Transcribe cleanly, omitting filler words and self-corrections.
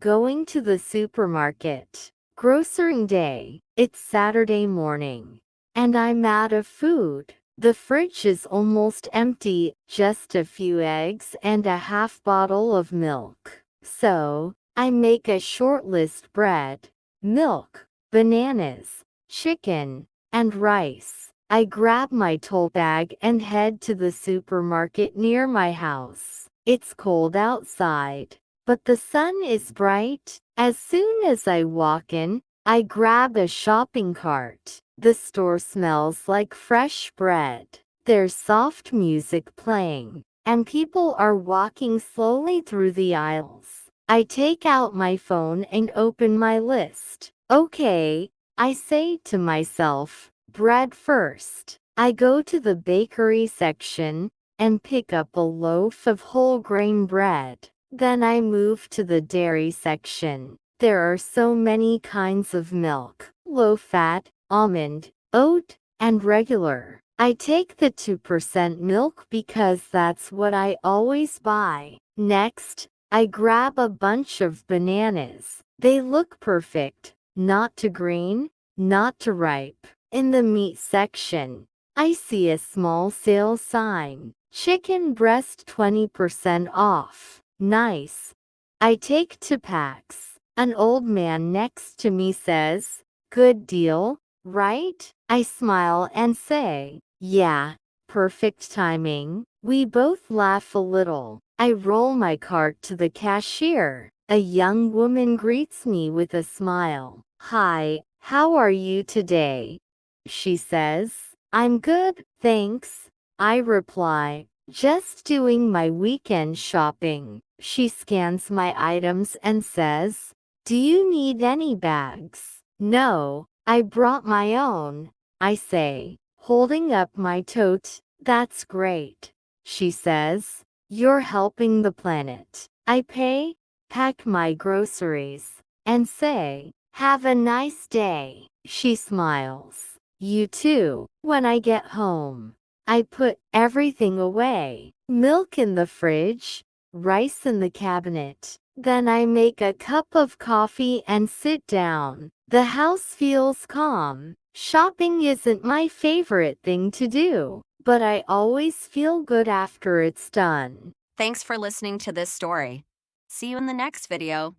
going to the supermarket. Grocery day. It's Saturday morning. And I'm out of food. The fridge is almost empty, just a few eggs and a half bottle of milk. So, I make a short list: bread, milk, bananas, chicken, and rice. I grab my tote bag and head to the supermarket near my house. It's cold outside, but the sun is bright. As soon as I walk in, I grab a shopping cart. The store smells like fresh bread. There's soft music playing, and people are walking slowly through the aisles. I take out my phone and open my list. Okay, I say to myself, bread first. I go to the bakery section and pick up a loaf of whole grain bread. Then I move to the dairy section. There are so many kinds of milk: low fat, almond, oat, and regular. I take the 2% milk because that's what I always buy. Next, I grab a bunch of bananas. They look perfect, not too green, not too ripe. In the meat section, I see a small sale sign: chicken breast 20% off. Nice. I take 2 packs. An old man next to me says, "Good deal, right?" I smile and say, "Yeah, perfect timing." We both laugh a little. I roll my cart to the cashier. A young woman greets me with a smile. "Hi, how are you today?" she says. "I'm good, thanks," I reply. "Just doing my weekend shopping." She scans my items and says, "Do you need any bags?" "No, I brought my own," I say, holding up my tote. "That's great," she says. "You're helping the planet." I pay, pack my groceries, and say, "Have a nice day." She smiles. "You too." When I get home, I put everything away: milk in the fridge, rice in the cabinet. Then I make a cup of coffee and sit down. The house feels calm. Shopping isn't my favorite thing to do, but I always feel good after it's done. Thanks for listening to this story. See you in the next video.